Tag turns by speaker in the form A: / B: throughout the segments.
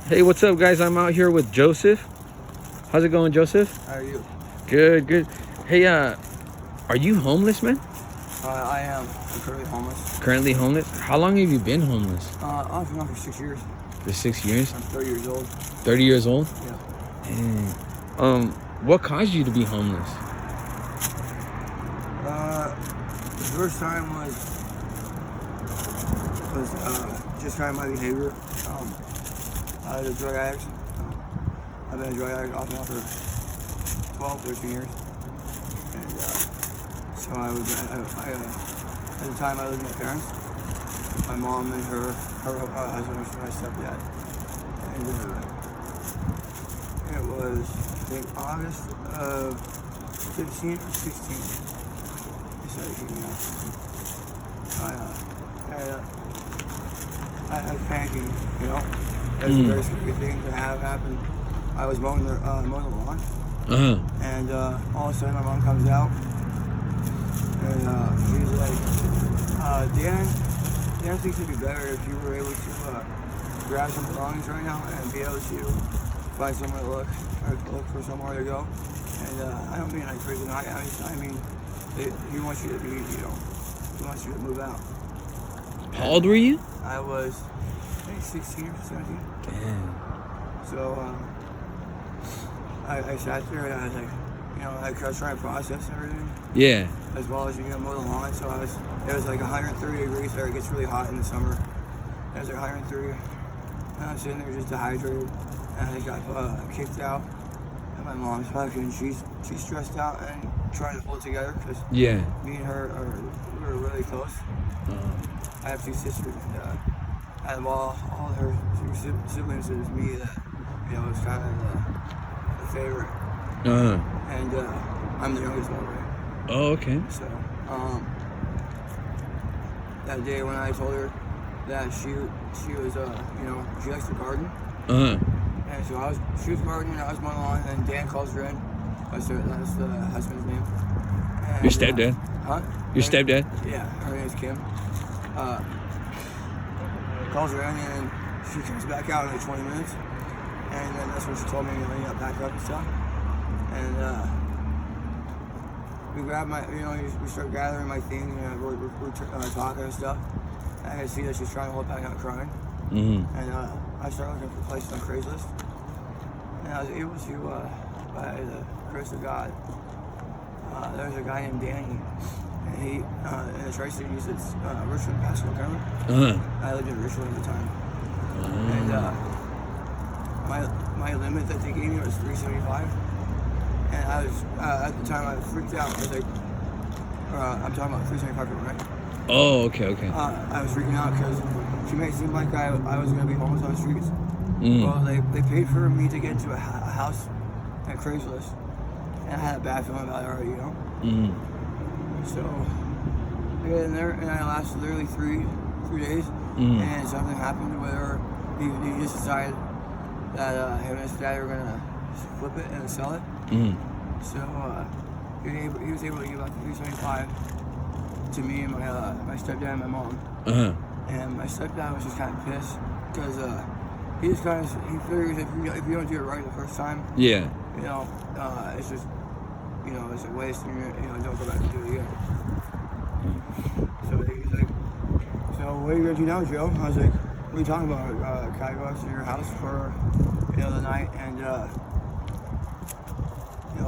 A: Hey, what's up, guys? I'm out here with Joseph. How's it going, Joseph?
B: How are you?
A: Good, good. Hey, are you homeless, man?
B: I am. I'm currently homeless.
A: Currently homeless? How long have you been homeless?
B: I've been on for 6 years.
A: For 6 years?
B: I'm 30 years old.
A: 30 years old?
B: Yeah.
A: Dang. What caused you to be homeless?
B: The first time was just kind of my behavior. I was a drug addict. I've been a drug addict off and on for 12, 13 years. And so at the time I lived with my parents, my mom and her husband, which was my stepdad. And it was, I think, August of 15 or 16. He started hitting me up. I had panicking, you know. That's a very scary thing to have happen. I was mowing the lawn, and all of a sudden my mom comes out, and she's like, Dan thinks it'd be better if you were able to grab some belongings right now and be able to find somewhere to look for somewhere to go. And I don't mean like crazy, I mean he wants you to be, he wants you to move out.
A: How old were you?
B: I was, I think, 16 or 17.
A: Damn.
B: So I sat there and I was like, I was trying to process everything.
A: Yeah.
B: As well as mow the lawn. So it was like 130 degrees there. It gets really hot in the summer. It was like 130. And I was sitting there just dehydrated. And I got kicked out. And my mom's fucking, she's stressed out and trying to hold it together because me and her we were really close. I have two sisters, and out of all her siblings, it was me that was kind of the favorite. And I'm the youngest one, right?
A: Oh, okay.
B: So that day when I told her that she was she likes to garden. And so she was gardening, I was mowing the lawn, and Dan calls her in. That's the husband's name. And,
A: Your stepdad? Your stepdad?
B: Yeah, her name's Kim. Calls her in, and she comes back out in like 20 minutes. And then that's when she told me, pack up and stuff. And we grab we start gathering my things, and we're talking and stuff. And I can see that she's trying to hold back, not crying. And I started looking for places on Craigslist. And I was able to, by the grace of God, there was a guy named Danny. And he, in the tri-state, he said Richland basketball tournament. I lived in Richland at the time. And my limit that they gave me was $375. And I was, at the time, I freaked out. I was like, I'm talking about $375 for rent.
A: Oh, okay.
B: I was freaking out because she made it seem like I was going to be homeless on the streets. Well, they paid for me to get into a house at Craigslist. And I had a bad feeling about it already, So I got in there, and I lasted literally three days, and something happened where he just decided that him and his dad were gonna flip it and sell it. So he was able to give out $375 to me and my stepdad and my mom. And my stepdad was just kind of pissed because he figures if you don't do it right the first time, it's just. It's a waste, and don't go back and do it again. So he's like, so what are you going to do now, Joe? I was like, what are you talking about? Can I go out to your house for, the night and,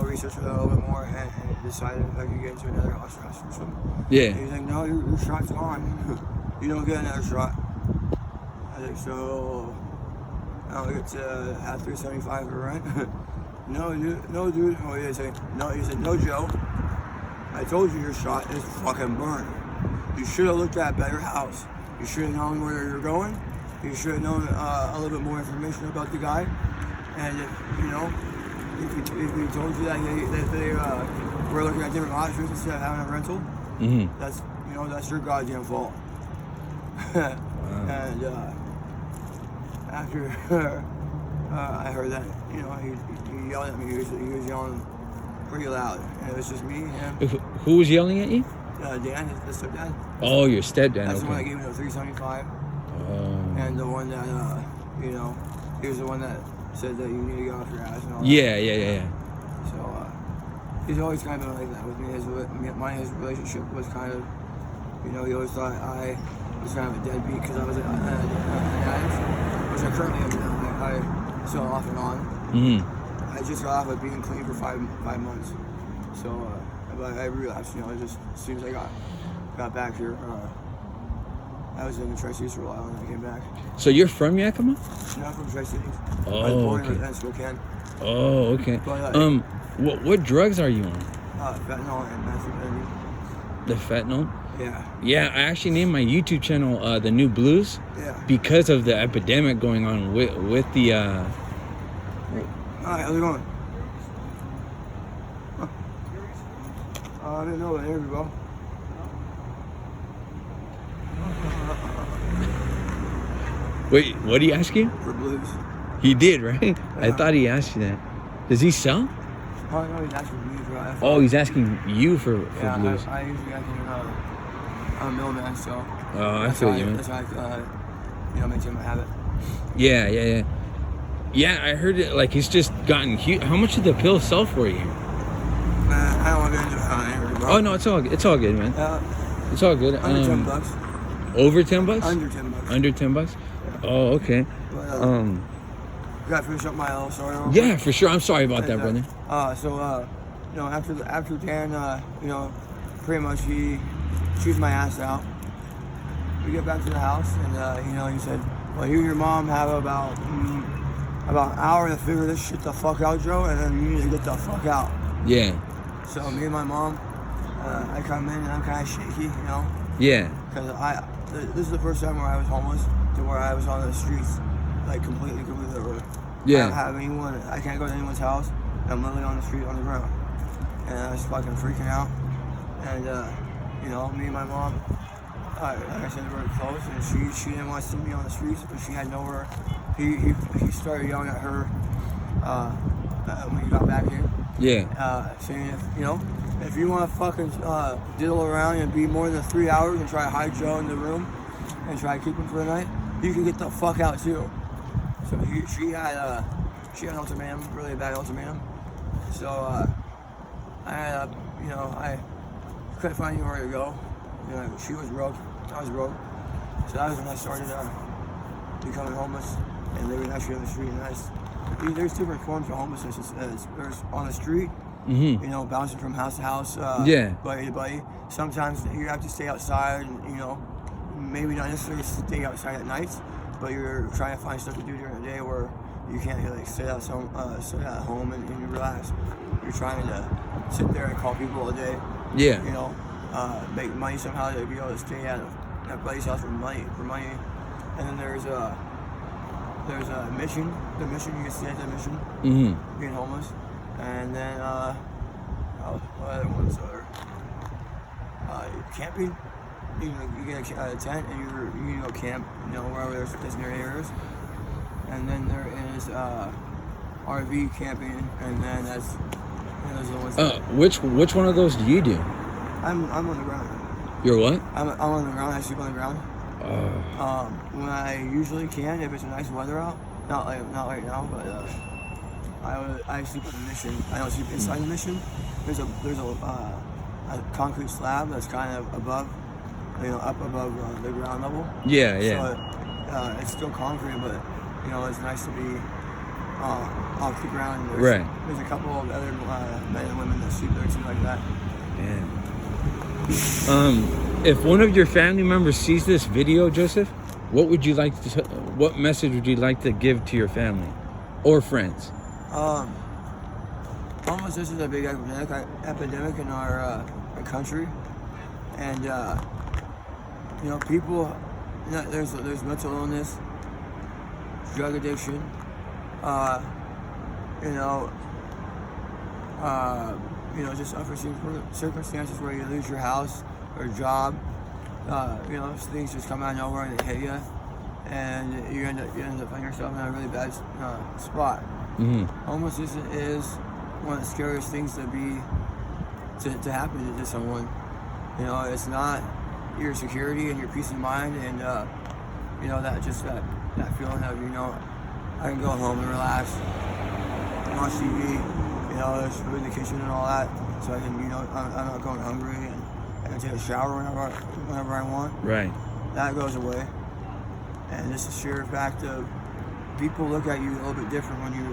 B: research it a little bit more and decide if I could get into another house or something?
A: Yeah.
B: And he's like, no, your shot's on. You don't get another shot. I was like, so I don't get to have $375 for rent? No, dude. Oh, he said, no, Joe. I told you your shot is fucking burned. You should have looked at a better house. You should have known where you're going. You should have known a little bit more information about the guy. And if he told you that they were looking at different options instead of having a rental, that's your goddamn fault. And after I heard that, he yelled at me. He was yelling pretty loud, and it was just me and him.
A: Who was yelling at you?
B: Dan, his stepdad.
A: Oh, your stepdad.
B: That's the one that gave me the $375. And the one that, He was the one that said that you need to get off your ass and all that.
A: Yeah.
B: So he's always kind of like that with me. His relationship was kind of, you know, he always thought I was kind of a deadbeat because I was an addict, which I currently am now. I still off and on.
A: Mm-hmm.
B: I just got off of being clean for five months. So but I relapsed, you know, just as soon as I got back here. I was in the Tri-Cities for a while and I came back.
A: So you're from Yakima?
B: No, I'm from Tri-Cities.
A: Oh,
B: I was born
A: okay.
B: in Spokane.
A: Oh, okay.
B: But,
A: what drugs are you on?
B: Fentanyl and methamphetamine.
A: The fentanyl?
B: Yeah.
A: Yeah, I actually named my YouTube channel The New Blues.
B: Yeah.
A: Because of the epidemic going on with the.
B: Alright, how's it going? Huh. I didn't know that interview, bro.
A: Wait, what did he ask you?
B: For blues.
A: He did, right?
B: Yeah.
A: I thought he asked you that. Does he sell?
B: Oh, no, he's asking me for
A: Oh, he's asking you for
B: yeah,
A: blues.
B: I usually I'm a middleman, so.
A: Oh, I feel you, man.
B: That's how I maintain my habit.
A: Yeah. Yeah, I heard it. Like he's just gotten huge. How much did the pill sell for you?
B: I don't want to get into it, bro.
A: Oh no, it's all good, man. It's all good.
B: Under $10.
A: Over $10?
B: Under $10.
A: Under $10? Yeah. Oh, okay.
B: But, gotta finish up my little story.
A: Yeah, for sure. I'm sorry about that, brother.
B: You know, after Dan, you know, pretty much he chews my ass out. We get back to the house, and you know, he said, "Well, you and your mom have about an hour to figure this shit the fuck out, Joe, and then you need to get the fuck out."
A: Yeah.
B: So me and my mom, I come in and I'm kind of shaky, you know.
A: Yeah.
B: Because this is the first time where I was homeless, to where I was on the streets, like completely over.
A: Yeah.
B: I don't have anyone. I can't go to anyone's house. I'm literally on the street, on the ground, and I was fucking freaking out. And you know, me and my mom, like I said, we were close, and she didn't want to see me on the streets, but she had nowhere. He started yelling at her when he got back here.
A: Yeah.
B: Saying if you want to fucking diddle around and be more than 3 hours and try to hide Joe in the room and try to keep him for the night, you can get the fuck out too. So she had an ultimatum, really bad ultimatum. So I couldn't find anywhere to go. You know, she was broke, I was broke. So that was when I started becoming homeless and living actually on the street. And there's different forms of homelessness. There's on the street,
A: Mm-hmm.
B: you know, bouncing from house to house, buddy to buddy. Sometimes you have to stay outside, and you know, maybe not necessarily stay outside at nights, but you're trying to find stuff to do during the day where you can't like sit at home and you relax. You're trying to sit there and call people all day.
A: Yeah.
B: You know, make money somehow to be able to stay at a buddy's house for money. And then there's a mission. The mission, you can stay at the mission.
A: Mm-hmm.
B: Being homeless. And then what other ones are camping. You get a tent and you can go camp, you know, wherever there's designated areas. And then there is RV camping, and then those are the ones.
A: Which one of those do you do?
B: I'm on the ground.
A: You're what?
B: I'm on the ground. I sleep on the ground. When I usually can, if it's a nice weather out, not right now, but I sleep on the mission. I don't sleep inside the mission. There's a concrete slab that's kind of above, you know, up above the ground level.
A: Yeah.
B: So it's still concrete, but you know, it's nice to be off the ground. There's a couple of other men and women that sleep there too, like that.
A: Yeah. If one of your family members sees this video, Joseph, what message would you like to give to your family or friends?
B: Homelessness is a big epidemic in our country, and you know, people. You know, there's mental illness, drug addiction. Just unforeseen circumstances where you lose your house or job. You know, things just come out of nowhere and they hit you, and you end up finding yourself in a really bad spot.
A: Mm-hmm.
B: Homelessness is one of the scariest things to happen to someone. You know, it's not your security and your peace of mind, and you know, that feeling of, you know, I can go home and relax, watch TV, you know, there's food in the kitchen and all that, so I can, you know, I'm not going hungry, and I can take a shower whenever I want.
A: Right.
B: That goes away, and just the sheer fact of people look at you a little bit different when you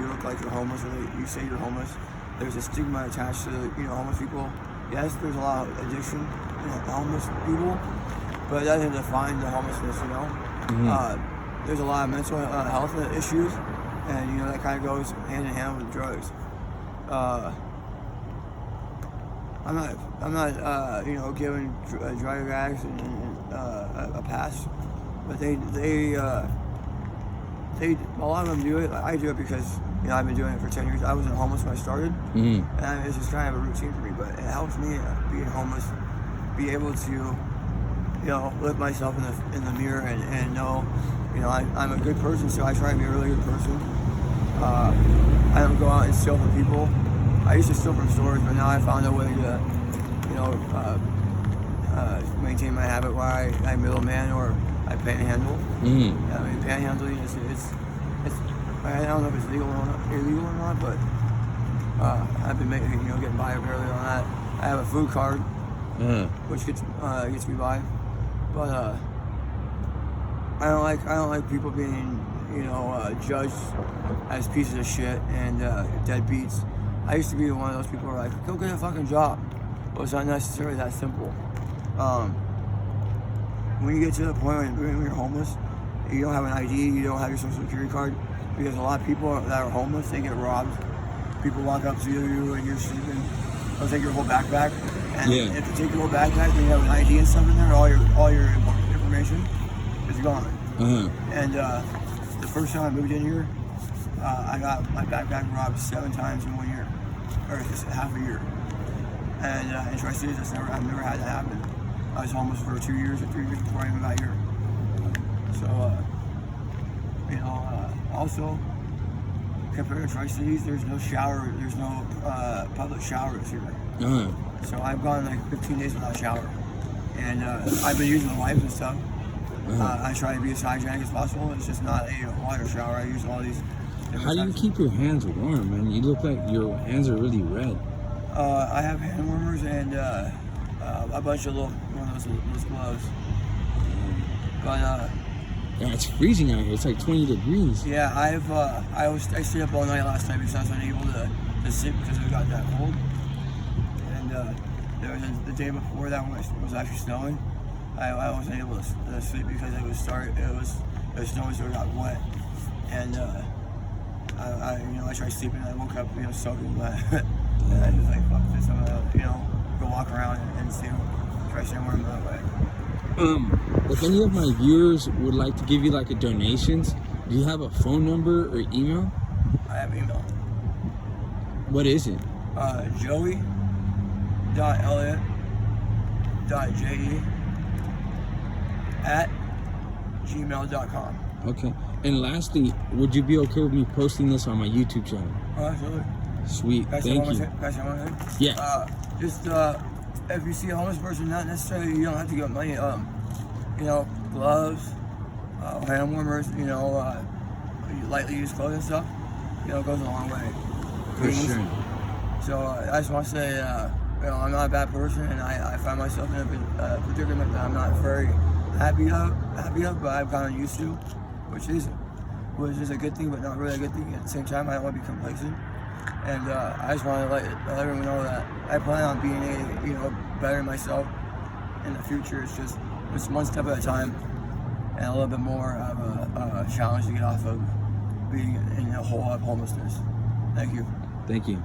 B: look like you're homeless, or you say you're homeless. There's a stigma attached to, you know, homeless people. Yes, there's a lot of addiction in homeless people, but that doesn't define the homelessness, you know. Mm-hmm. There's a lot of mental health issues, and you know that kind of goes hand in hand with drugs. I'm not you know, giving drug addicts a pass, but they a lot of them do it. I do it because, you know, I've been doing it for 10 years. I wasn't homeless when I started, and it's just kind of a routine for me. But it helps me being homeless, be able to, you know, look myself in the mirror and know, you know, I'm a good person. So I try to be a really good person. I don't go out and steal from people. I used to steal from stores, but now I found a way to, you know, maintain my habit where I middleman or I panhandle. I mean, panhandling it's I don't know if it's illegal or not, but I've been making, you know, getting by barely on that. I have a food card, which gets me by, but I don't like people being, you know, judged as pieces of shit and deadbeats. I used to be one of those people who are like, go get a fucking job. Well, it's not necessarily that simple. When you get to the point when you're homeless, you don't have an ID, you don't have your social security card, because a lot of people that are homeless, they get robbed. People walk up to you and you're sleeping, they'll take your whole backpack, and if they take your whole backpack and you have an ID and stuff in there, all your information is gone. And the first time I moved in here, I got my backpack robbed 7 times in 1 year, or just half a year. And in Tri-Cities, I've never had that happen. I was homeless for 2 years or 3 years before I even got here. So, you know, also, compared to Tri-Cities, there's no shower, there's no public showers here. So I've gone like 15 days without a shower. And I've been using the wipes and stuff. I try to be as hygienic as possible. It's just not a water shower. I use all these.
A: How do you keep your hands warm, man? You look like your hands are really red.
B: I have hand warmers and a bunch of those gloves. But
A: yeah, it's freezing out here. It's like 20 degrees.
B: Yeah, I stayed up all night last night because I was unable to sleep because it got that cold. And there was the day before that when it was actually snowing, I wasn't able to sleep because it was snowing, so it got wet. And I tried sleeping and I woke up, you know, soaking wet. And I was like, fuck this, I'm gonna, you know, go walk around and try to stay warm that way.
A: If any of my viewers would like to give you like a donations, do you have a phone number or email?
B: I have email.
A: What is it?
B: joey.elliott.je@gmail.com.
A: Okay. And lastly, would you be okay with me posting this on my YouTube channel?
B: Oh, absolutely.
A: Sweet. Thank you. Yeah.
B: Just if you see a homeless person, not necessarily, you don't have to give money. You know, gloves, hand warmers, you know, lightly used clothes and stuff, you know, goes a long way.
A: For sure.
B: So I just want to say, you know, I'm not a bad person, and I find myself in a predicament that I'm not very happy of, but I'm kind of used to, which is a good thing, but not really a good thing. At the same time, I don't want to be complacent, and I just want to let everyone know that I plan on being better myself in the future. It's just one step at a time, and a little bit more of a challenge to get off of being in a hole of homelessness. Thank you.
A: Thank you.